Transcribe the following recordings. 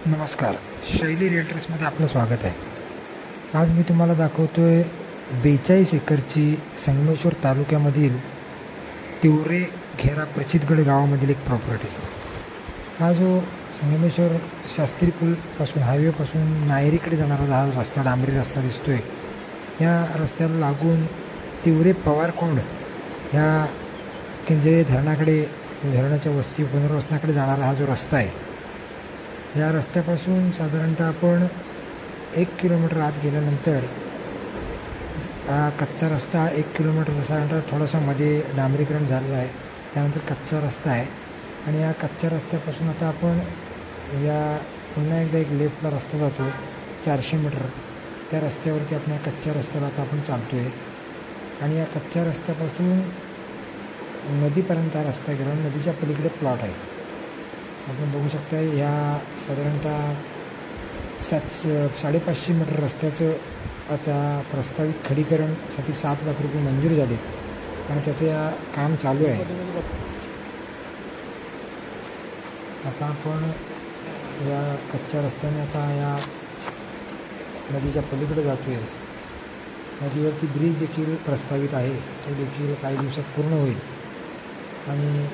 नमस्कार. शैली रिअल्टर्समध्ये आपलं स्वागत आहे. आज मी तुम्हाला दाखवतो आहे 42 एकरची संगमेश्वर तालुक्यामधील तिवरे घेरा प्रचितगड गावामधील एक प्रॉपर्टी. हा जो संगमेश्वर शास्त्री पूलपासून हायवेपासून नायरीकडे जाणारा हा रस्ता, डांबरी रस्ता दिसतो आहे. या रस्त्याला लागून तिवरे पवारकोंड ह्या किंजळे धरणाकडे, धरणाच्या वस्ती पुनर्वसनाकडे जाणारा हा जो रस्ता आहे, या रस्त्यापासून साधारणतः आपण 1 किलोमीटर आत गेल्यानंतर हा कच्चा रस्ता 1 किलोमीटर साधारणतः थोडासा मध्ये डांबरीकरण झालेलं आहे. त्यानंतर कच्चा रस्ता आहे आणि या कच्च्या रस्त्यापासून आता आपण या पुन्हा एकदा एक लेफ्टला रस्ता जातो 400 मीटर. त्या रस्त्यावरती आपण या कच्च्या रस्त्याला आता आपण चालतो आहे आणि या कच्च्या रस्त्यापासून नदीपर्यंत हा रस्ता गेला. नदीच्या पलीकडे प्लॉट आहे. आपण बघू शकता या साधारणतः 550 मीटर रस्त्याचं आता प्रस्तावित खडीकरणसाठी 7 लाख रुपये मंजूर झाले आणि त्याचं या काम चालू आहे. आता आपण या कच्च्या रस्त्याने आता या नदीच्या पलीकडे जातो आहे. नदीवरती ब्रिज देखील प्रस्तावित आहे. तो देखील काही दिवसात पूर्ण होईल आणि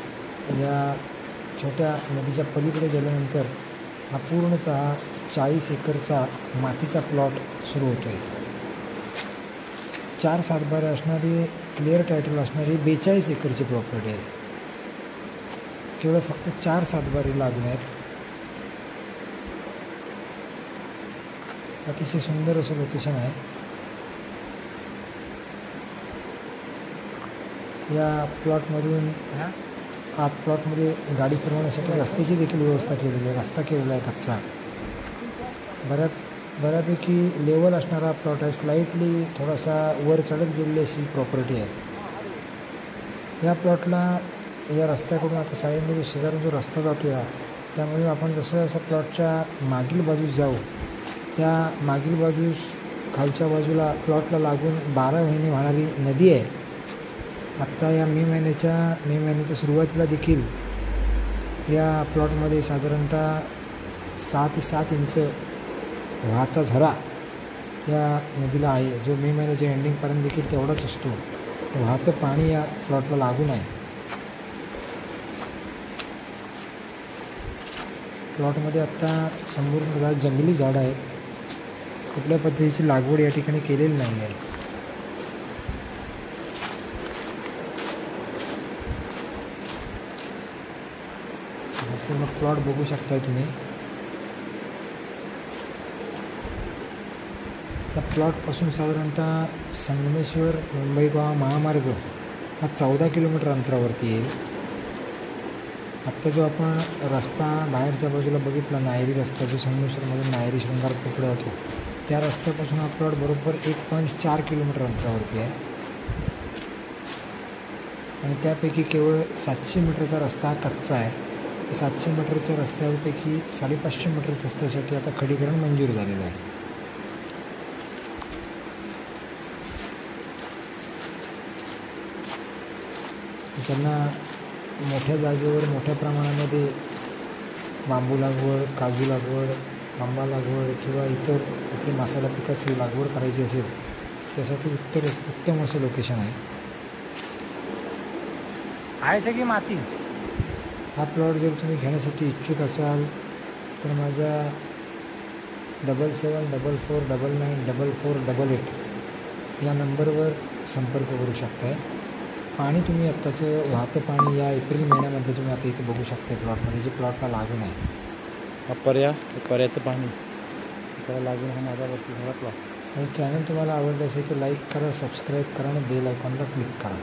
या छोट्या नदीच्या पलीकडे गेल्यानंतर हा पूर्णतः 40 एकरचा मातीचा प्लॉट सुरू होतो आहे. 4 सातबारे असणारी, क्लिअर टायटल असणारी 42 एकरची प्रॉपर्टी आहे. केवळ फक्त 4 सातबारे लागून आहेत. अतिशय सुंदर असं लोकेशन आहे. या प्लॉटमधून आत प्लॉटमध्ये गाडी फिरवण्यासाठी रस्त्याची देखील व्यवस्था केलेली आहे. रस्ता केलेला आहे कच्चा. बऱ्यापैकी लेवल असणारा प्लॉट आहे. स्लाइटली थोडासा वर चढत गेलेली अशी प्रॉपर्टी आहे. या प्लॉटला या रस्त्याकडून आता साईडमध्ये शेजारून जो रस्ता जातो या, त्यामुळे आपण जसं प्लॉटच्या मागील बाजूस जाऊ, त्या मागील बाजूस खालच्या बाजूला प्लॉटला लागून 12 महिने वाहणारी नदी आहे. आत्ता या मे महिन्याच्या सुरुवातीला देखील या प्लॉटमध्ये साधारणतः 6 ते 7 इंच वाहता झरा या नदीला आहे, जो मे महिन्याच्या एंडिंगपर्यंत देखील तेवढाच असतो. वाहतं पाणी या प्लॉटला लागून आहे. प्लॉटमध्ये आत्ता संपूर्ण जंगली झाडं आहेत. कुठल्या पद्धतीची लागवड या ठिकाणी केलेली नाही आहे. पूर्ण प्लॉट बघू शकताय तुम्ही. त्या प्लॉटपासून साधारणतः संगमेश्वर मुंबई गोवा महामार्ग हा 14 किलोमीटर अंतरावरती येईल. आत्ता जो आपण रस्ता बाहेरच्या बाजूला बघितला, नायरी रस्ता, जो संगमेश्वरमधून नायरी शृंगारपूरकडे होतो, त्या रस्त्यापासून हा प्लॉट बरोबर 1.4 किलोमीटर अंतरावरती आहे आणि त्यापैकी केवळ 700 मीटरचा रस्ता कच्चा आहे. 700 मीटरच्या रस्त्यापैकी 550 मीटर रस्त्यासाठी आता खडीकरण मंजूर झालेलं आहे. त्यांना मोठ्या जागेवर मोठ्या प्रमाणामध्ये बांबू लागवड, काजू लागवड, आंबा लागवड किंवा इतर कुठली मसाला पिकाची लागवड करायची असेल, त्यासाठी उत्तम असं लोकेशन आहे सगळी माती. हा प्लॉट जर तुम्ही घेण्यासाठी इच्छुक असाल तर माझ्या 7744994488 या नंबरवर संपर्क करू शकताय. पाणी तुम्ही आत्ताचं वाहतं पाणी या एप्रिल महिन्यामध्ये तुम्ही आता इथे बघू शकता. प्लॉटमध्ये जे प्लॉटला लागून आहे, हा पर्याचं पाणी त्याला लागून हा माझ्यावरती झाला प्लॉट. चॅनल तुम्हाला आवडलं असेल तर लाईक करा, सबस्क्राईब करा आणि बेल आयकॉनला क्लिक करा.